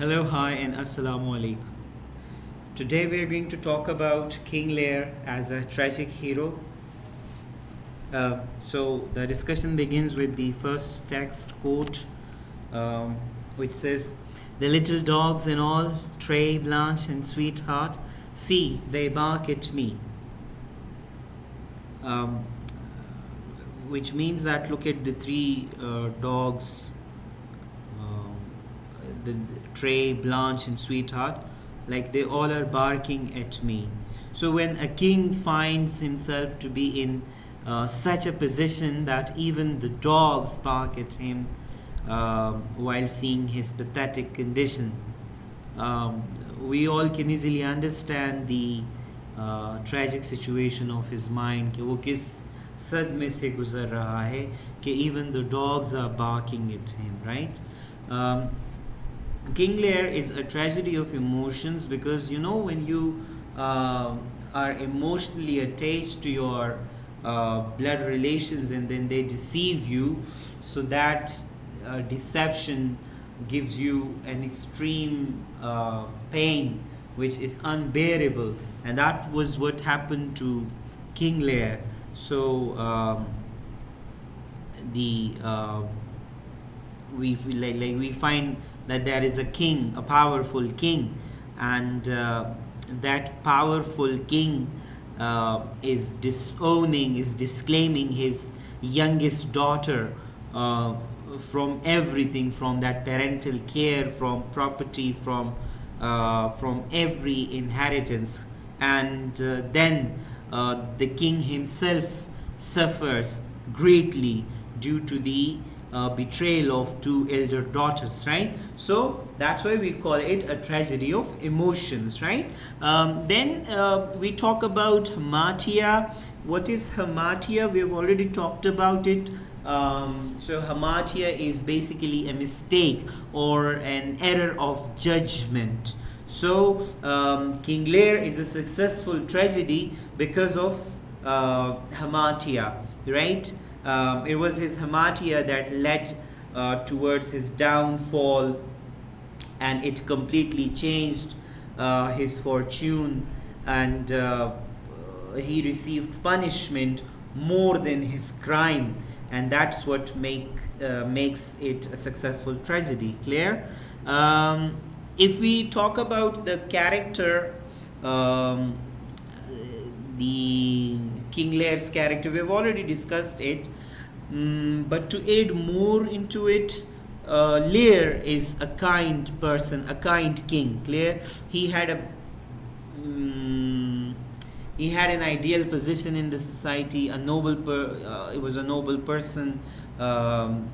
Hello, hi, and Assalamu alaikum. Today we are going to talk about King Lear as a tragic hero. So the discussion begins with the first text quote, um, which says, "The little dogs and all, Tray, Blanche, and Sweetheart, see, they bark at me." Um, which means that look at the three dogs, um, the Tray, Blanche, and Sweetheart, like they all are barking at me. So when a king finds himself to be in such a position that even the dogs bark at him while seeing his pathetic condition, um, we all can easily understand the tragic situation of his mind कि वो किस सदमे से गुजर रहा है कि even the dogs are barking at him, right? King Lear is a tragedy of emotions because when you are emotionally attached to your blood relations and then they deceive you, so that deception gives you an extreme pain which is unbearable, and that was what happened to King Lear. So the we find that there is a king, a powerful king, and that powerful king is disowning, is disclaiming his youngest daughter from everything, from that parental care, from property, from every inheritance, and then the king himself suffers greatly due to the betrayal of two elder daughters, right? So that's why we call it a tragedy of emotions, right? Then we talk about hamartia. What is hamartia? We've already talked about it. So hamartia is basically a mistake or an error of judgment. So King Lear is a successful tragedy because of hamartia, right? It was his hamartia that led towards his downfall, and it completely changed his fortune, and he received punishment more than his crime, and that's what makes it a successful tragedy. Clear? If we talk about the character, the King Lear's character, we've already discussed it, but to add more into it, Lear is a kind person, a kind king. Clear? He had an ideal position in the society, it was a noble person.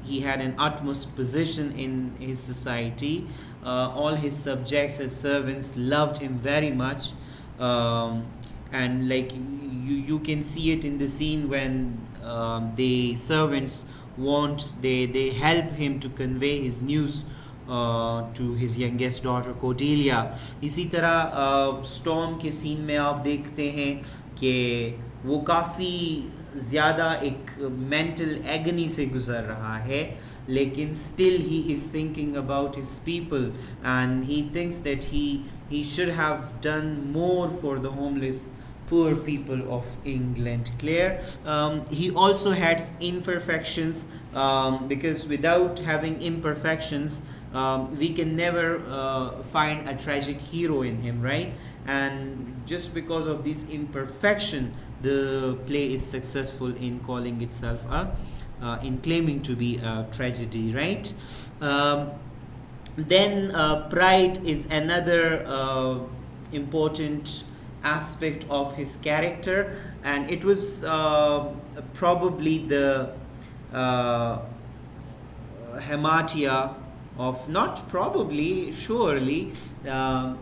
He had an utmost position in his society. All his subjects and servants loved him very much, and like you can see it in the scene when the servants they help him to convey his news to his youngest daughter Cordelia. इसी तरह storm के scene में आप देखते हैं कि वो काफ़ी ज़्यादा एक मेंटल एगनी से गुजर रहा है, लेकिन still he is thinking about his people, and he thinks that he should have done more for the homeless poor people of England. Clear? He also had imperfections, because without having imperfections, we can never find a tragic hero in him, right? And just because of this imperfection, the play is successful in calling itself in claiming to be a tragedy, right? Then pride is another important aspect of his character, and it was probably the hamartia of, not probably, surely, the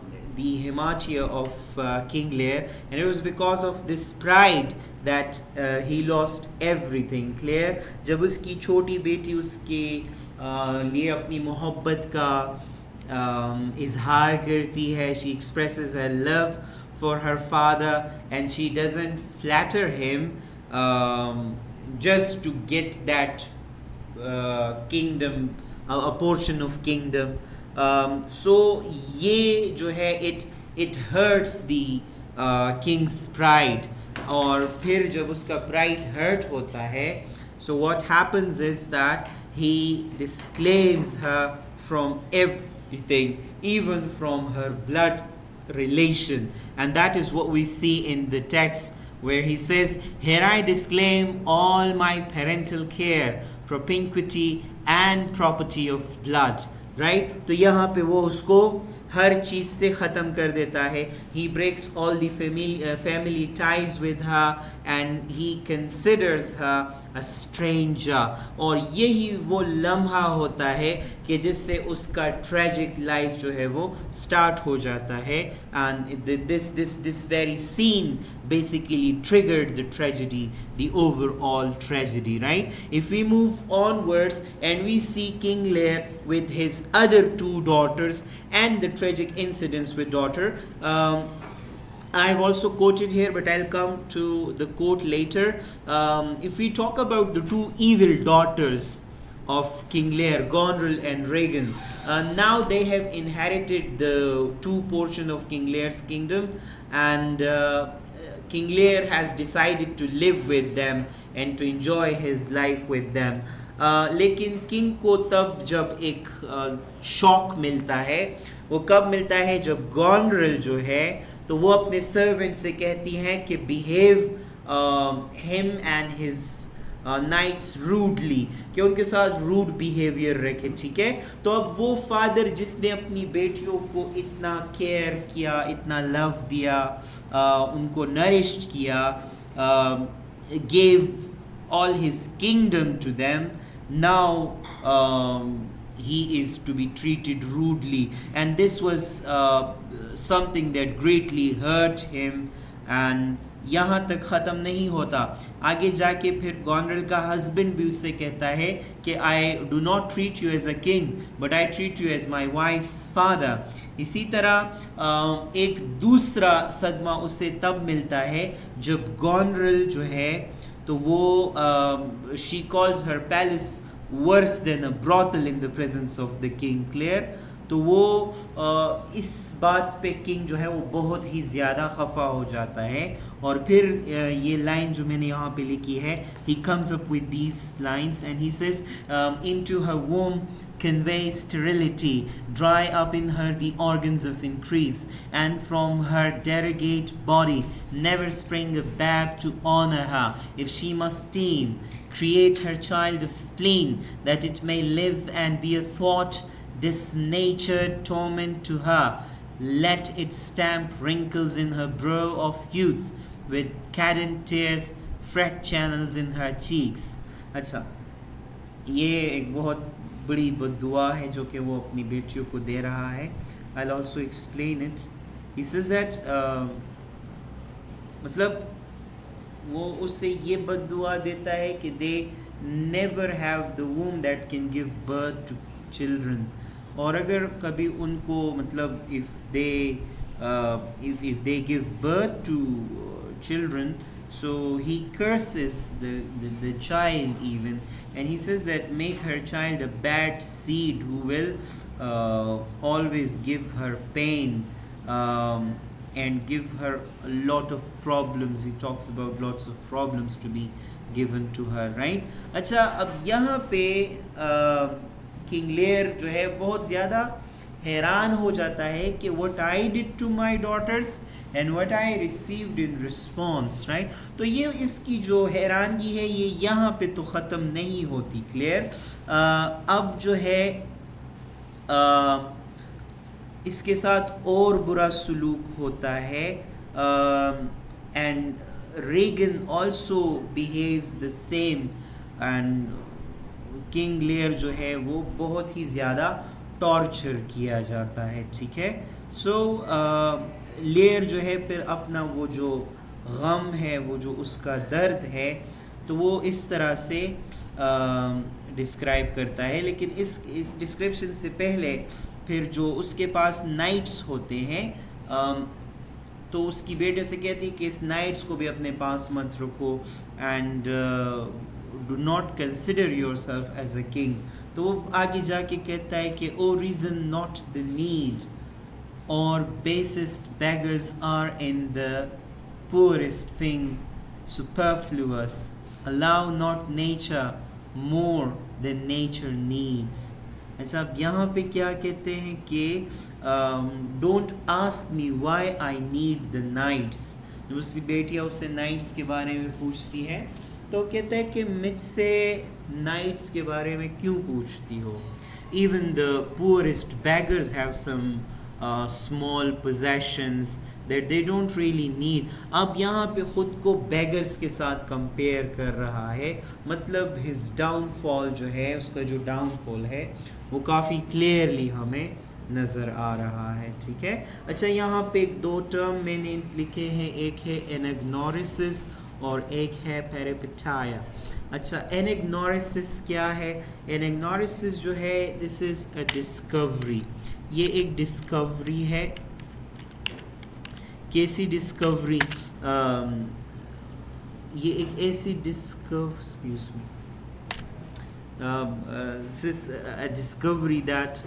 hamartia of King Lear, and it was because of this pride that he lost everything. Clear? जब उसकी छोटी बेटी उसके लिए अपनी मोहब्बत का इजहार करती है, she expresses her love for her father, and she doesn't flatter him just to get that kingdom, a portion of kingdom, सो ये जो है it hurts the Kings pride, और फिर जब उसका प्राइड हर्ट होता है, so what happens is that he disclaims her from everything, even from her blood relation. And that is what we see in the text where he says, here I disclaim all my parental care, propinquity and property of blood. Right? तो यहाँ पे वो उसको हर चीज़ से ख़त्म कर देता है. He breaks all the family ties with her and he considers her a stranger. और यही वो लम्हा होता है कि जिससे उसका tragic life जो है वो start हो जाता है. And this very scene basically triggered the tragedy, the overall tragedy, right? If we move onwards and we see King Lear with his other two daughters and the tragic incidents with daughter, I've also quoted here, but I'll come to the quote later. If we talk about the two evil daughters of King Lear, Goneril and Regan, now they have inherited the two portion of King Lear's kingdom, and King Lear has decided to live with them and to enjoy his life with them. लेकिन king को तब जब एक shock मिलता है, वो कब मिलता है जब गॉनरल जो है तो वो अपने सर्वेंट से कहती हैं कि behave him and his knights rudely, कि उनके साथ रूड बिहेवियर रखे. ठीक है, तो अब वो फादर जिसने अपनी बेटियों को इतना केयर किया, इतना लव दिया, उनको नरिश्ड किया, gave all his kingdom to them, now he is to be treated rudely, and this was something that greatly hurt him. And यहाँ तक ख़त्म नहीं होता, आगे जाके फिर गॉनरल का हस्बैंड भी उससे कहता है कि I do not treat you as a king but I treat you as my wife's father. इसी तरह एक दूसरा सदमा उसे तब मिलता है जब गॉनरल जो है तो वो she calls her palace worse than a brothel in the presence of the king clear. तो वो इस बात पे किंग जो है वो बहुत ही ज़्यादा खफा हो जाता है. और फिर ये लाइन जो मैंने यहाँ पे लिखी है, he comes up with these lines and he says, into her womb convey sterility, dry up in her the organs of increase, and from her derogate body never spring a bab to honor her. If she must teem, create her child of spleen, that it may live and be a thought disnatured torment to her. Let it stamp wrinkles in her brow of youth, with cadent tears fret channels in her cheeks. अच्छा, ये एक बहुत बड़ी बद्दुआ है जो कि वो अपनी बेटियों को दे रहा है. I'll also explain it. He says that मतलब वो उससे ये बद्दुआ देता है कि they never have the womb that can give birth to children. और अगर कभी उनको मतलब if they give birth to children, so he curses the child even, and he says that make her child a bad seed who will always give her pain and give her a lot of problems. He talks about lots of problems to be given to her, right? अच्छा, अब यहाँ पे King Lear जो है बहुत ज़्यादा हैरान हो जाता है कि what I did to my daughters and what I received in response, right? तो ये इसकी जो हैरानगी है ये यहाँ पे तो ख़त्म नहीं होती क्लियर. अब जो है इसके साथ और बुरा सलूक होता है, and Regan also behaves the same, and King Lear जो है वो बहुत ही ज़्यादा टॉर्चर किया जाता है. ठीक है, सो लेयर जो है फिर अपना वो जो गम है, वो जो उसका दर्द है, तो वो इस तरह से डिस्क्राइब करता है. लेकिन इस डिस्क्रिप्शन से पहले फिर जो उसके पास नाइट्स होते हैं, तो उसकी बेटे से कहती है कि इस नाइट्स को भी अपने पास मत रखो, and do not consider yourself as a king. तो वो आगे जाके कहता है कि O reason not the need or basest beggars are in the poorest thing superfluous. Allow not nature more than nature needs. अच्छा, अब यहाँ पे क्या कहते हैं कि don't ask me why I need the knights. जब उसकी बेटियाँ उससे नाइट्स के बारे में पूछती है तो कहता है कि मुझसे नाइट्स के बारे में क्यों पूछती हो। Even the poorest beggars have some small possessions that they don't really need. अब यहाँ पे ख़ुद को beggars के साथ compare कर रहा है, मतलब his downfall जो है, उसका जो downfall है वो काफ़ी clearly हमें नज़र आ रहा है। ठीक है, अच्छा यहाँ पे एक दो टर्म मैंने लिखे हैं, एक है एनाग्नोरिसिस और एक है पेरिपेटाया। अच्छा, एनाग्नोरिसिस क्या है? एनाग्नोरिसिस जो है दिस इज़ अ डिस्कवरी, ये एक डिस्कवरी है। कैसी डिस्कवरी? ये एक ऐसी excuse me this is a discovery that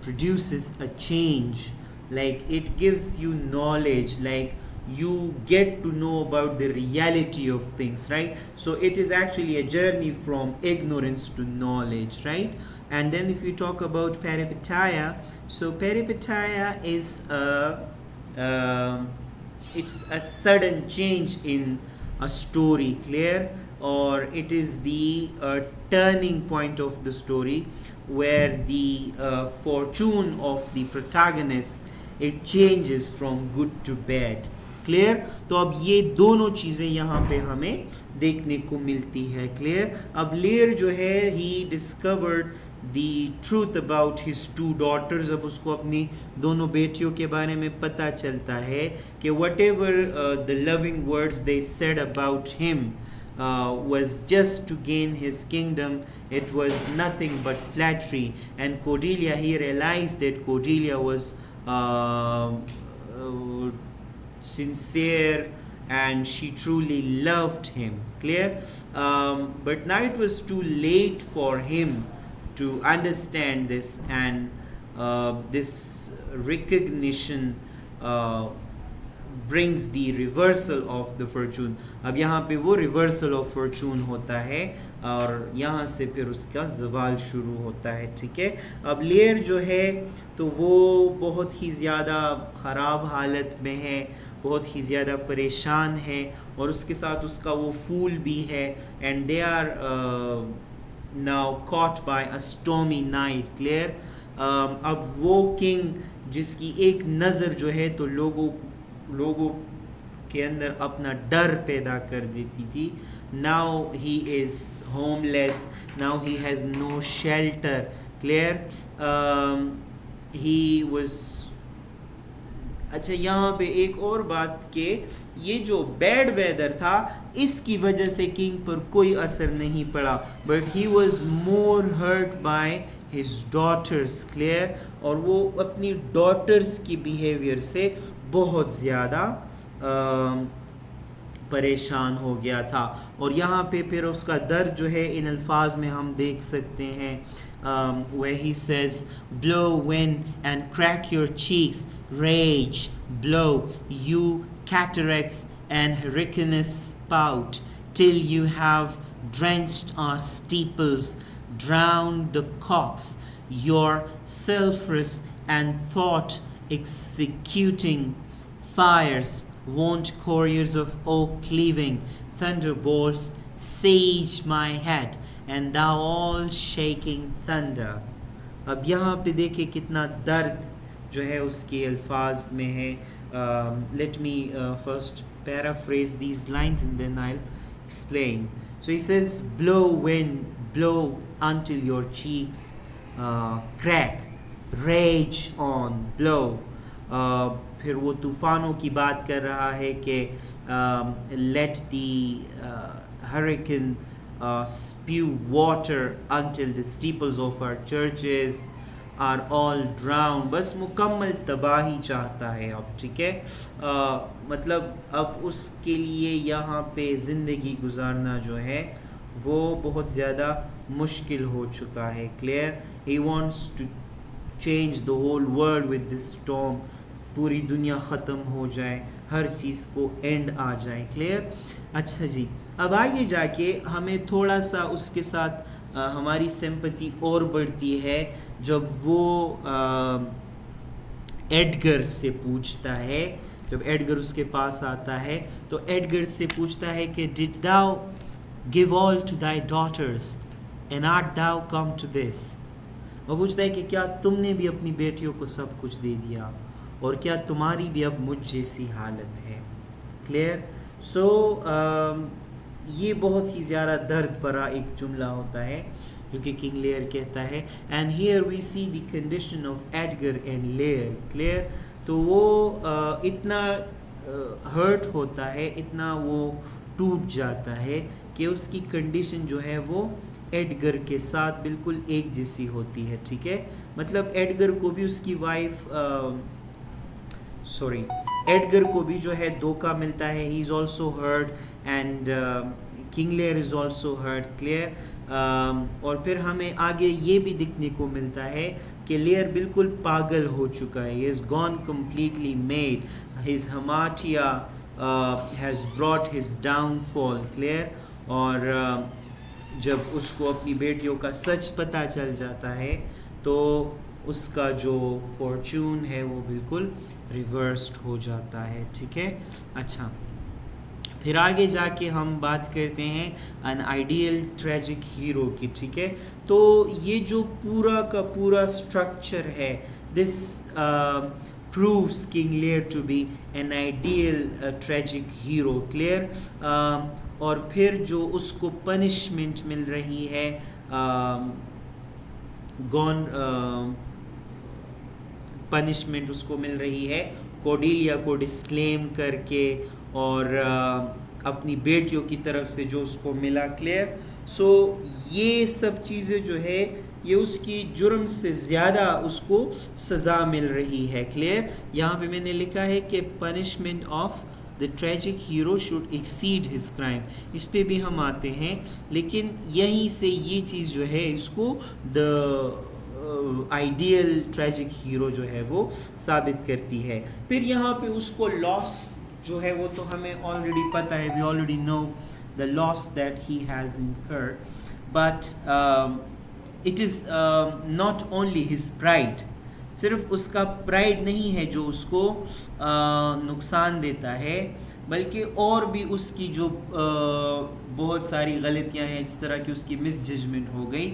produces a change, like it gives you knowledge, like you get to know about the reality of things, right? So it is actually a journey from ignorance to knowledge, right? And then if you talk about peripeteia, so peripeteia is it's a sudden change in a story, clear? Or it is the turning point of the story where the fortune of the protagonist, it changes from good to bad, clear? तो अब ये दोनों चीज़ें यहाँ पे हमें देखने को मिलती है, क्लियर? अब लेयर जो है he discovered the truth about his two daughters. अब उसको अपनी दोनों बेटियों के बारे में पता चलता है कि what ever the loving words they said about him was just to gain his kingdom. It was nothing but flattery. And Cordelia, he realized that Cordelia was sincere and she truly loved him, clear? But now it was too late for him to understand this, and this recognition brings the reversal of the fortune. अब यहाँ पे वो reversal of fortune होता है और यहाँ से फिर उसका ज़वाल शुरू होता है, ठीक है? अब लेयर जो है तो वो बहुत ही ज़्यादा ख़राब हालत में है, बहुत ही ज़्यादा परेशान है, और उसके साथ उसका वो फूल भी है, and they are now caught by a stormy night, clear? अब वो किंग जिसकी एक नज़र जो है तो लोगों के अंदर अपना डर पैदा कर देती थी, now he is homeless, now he has no shelter, clear? He was. अच्छा, यहाँ पे एक और बात के ये जो बैड वेदर था इसकी वजह से किंग पर कोई असर नहीं पड़ा, but he was more hurt by his daughters, clear? और वो अपनी डॉटर्स की बिहेवियर से बहुत ज़्यादा परेशान हो गया था। और यहाँ पे फिर उसका दर्द जो है इन अल्फाज में हम देख सकते हैं, where he says, blow wind and crack your cheeks, rage, blow, you cataracts and hurricanes spout, till you have drenched our steeples, drowned the cocks, your self-risk and thought executing fires, wont couriers of oak cleaving, thunderbolts sage my head, and thou all shaking thunder. अब यहाँ पे देखिए कितना दर्द जो है उसके अल्फाज में है। Let me first paraphrase these lines and then I'll explain. So he says, blow wind, blow until your cheeks crack, rage on, blow. फिर वो तूफ़ानों की बात कर रहा है कि let the hurricane spew water until the steeples of our churches are all drowned. बस मुकम्मल तबाही चाहता है अब, ठीक है? मतलब अब उसके लिए यहाँ पे ज़िंदगी गुजारना जो है वो बहुत ज़्यादा मुश्किल हो चुका है। Clear? He wants to change the whole world with this storm. पूरी दुनिया ख़त्म हो जाए, हर चीज़ को एंड आ जाए। क्लियर? अच्छा जी, अब आगे जाके हमें थोड़ा सा उसके साथ हमारी सिंपैथी और बढ़ती है जब वो एडगर से पूछता है। जब एडगर उसके पास आता है तो एडगर से पूछता है कि did thou give all to thy daughters and art thou come to this. वो पूछता है कि क्या तुमने भी अपनी बेटियों को सब कुछ दे दिया और क्या तुम्हारी भी अब मुझ जैसी हालत है। क्लियर? सो ये बहुत ही ज़्यादा दर्द भरा एक जुमला होता है जो कि किंग लेयर कहता है। And here we see the condition of Edgar and Lear. Clear? तो वो इतना हर्ट होता है, इतना वो टूट जाता है कि उसकी कंडीशन जो है वो एडगर के साथ बिल्कुल एक जैसी होती है। ठीक है? मतलब एडगर को भी उसकी वाइफ एडगर को भी जो है धोखा मिलता है। He is also hurt and king Lear is also hurt. Clear? और फिर हमें आगे ये भी दिखने को मिलता है कि लेयर बिल्कुल पागल हो चुका है। He is gone completely mad. His hamartia has brought his downfall. Clear? और जब उसको अपनी बेटियों का सच पता चल जाता है तो उसका जो फॉर्चून है वो बिल्कुल रिवर्स्ड हो जाता है। ठीक है? अच्छा, फिर आगे जाके हम बात करते हैं एन आइडियल ट्रेजिक हीरो की। ठीक है? तो ये जो पूरा का पूरा स्ट्रक्चर है, this proves king Lear to be an ideal tragic hero. Clear? और फिर जो उसको पनिशमेंट मिल रही है पनिशमेंट उसको मिल रही है कोर्डेलिया को डिस्क्लेम करके और अपनी बेटियों की तरफ से जो उसको मिला। क्लियर? सो ये सब चीज़ें जो है ये उसकी जुर्म से ज़्यादा उसको सज़ा मिल रही है। क्लियर? यहाँ पे मैंने लिखा है कि punishment of the tragic hero should exceed his crime. इस पे भी हम आते हैं, लेकिन यहीं से ये चीज़ जो है इसको द आइडियल ट्रेजिक हीरो जो है वो साबित करती है। फिर यहाँ पे उसको लॉस जो है वो तो हमें ऑलरेडी पता है, we already know the loss that he has incurred, but it is not only his pride. सिर्फ उसका प्राइड नहीं है जो उसको नुकसान देता है, बल्कि और भी उसकी जो बहुत सारी गलतियां हैं, जिस तरह की उसकी मिस जजमेंट हो गई,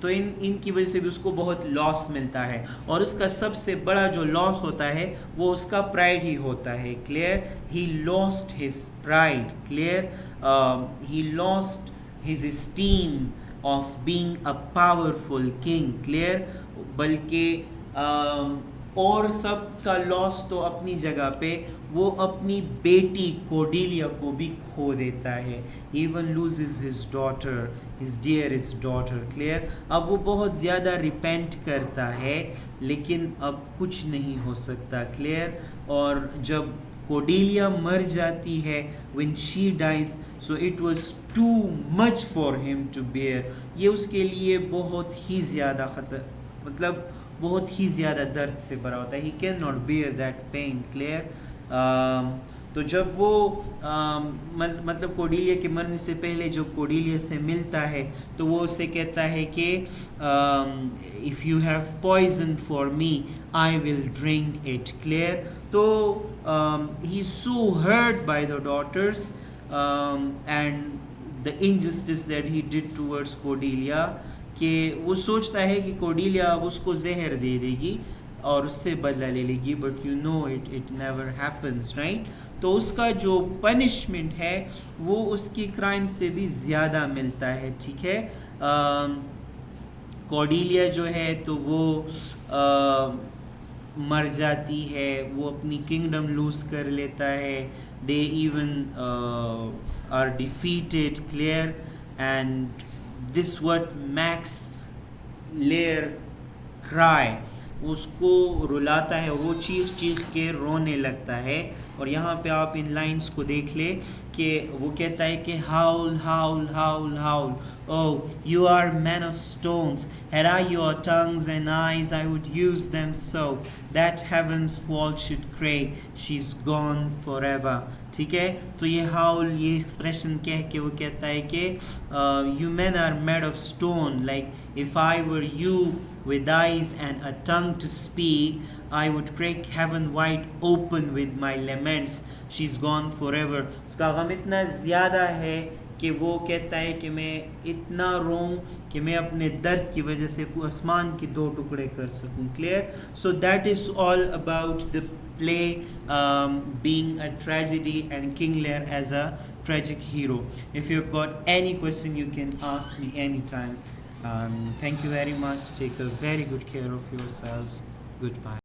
तो इनकी वजह से भी उसको बहुत लॉस मिलता है। और उसका सबसे बड़ा जो लॉस होता है वो उसका प्राइड ही होता है। Clear? He lost his pride. Clear? He lost his steam of being a powerful king. Clear? बल्कि और सब का लॉस तो अपनी जगह पे, वो अपनी बेटी कोर्डेलिया को भी खो देता है। Even loses his daughter, his dearest daughter. Clear? अब वो बहुत ज़्यादा रिपेंट करता है, लेकिन अब कुछ नहीं हो सकता। क्लियर? और जब कोर्डेलिया मर जाती है, when she dies, so it was too much for him to bear. ये उसके लिए बहुत ही ज़्यादा मतलब बहुत ही ज़्यादा दर्द से भरा होता है। He can not bear that pain. Clear? तो जब वो मतलब कोर्डेलिया के मरने से पहले जो कोर्डेलिया से मिलता है तो वो उसे कहता है कि if you have poison for me I will drink it. Clear? तो he so hurt by the daughters and the injustice that he did towards Cordelia, कि वो सोचता है कि कोर्डेलिया अब उसको जहर दे देगी और उससे बदला ले लेगी, but you know it never happens. Right? तो उसका जो पनिशमेंट है वो उसकी क्राइम से भी ज़्यादा मिलता है। ठीक है? कोर्डेलिया जो है तो वो मर जाती है, वो अपनी किंगडम लूज़ कर लेता है, they even are defeated. Clear? And this what makes Lear cry, उसको रुलाता है, वो चीख चीख के रोने लगता है। और यहाँ पे आप इन लाइंस को देख ले कि वो कहता है कि हाउल हाउल हाउल हाउल, oh you are men of stones, had I your tongues and eyes I would use them so that heaven's wall should cry, she's gone forever. ठीक है, तो ये हाउल, ये एक्सप्रेशन कह के वो कहता है कि you men are made of stone, like if I were you with eyes and a tongue to speak, I would crack heaven wide open with my laments, she's gone forever. उसका गम इतना ज़्यादा है कि वो कहता है कि मैं इतना रोऊं कि मैं अपने दर्द की वजह से आसमान की दो टुकड़े कर सकूं. Clear? So that is all about the play being a tragedy and King Lear as a tragic hero. If you've got any question, you can ask me anytime. Thank you very much. Take a very good care of yourselves. Goodbye.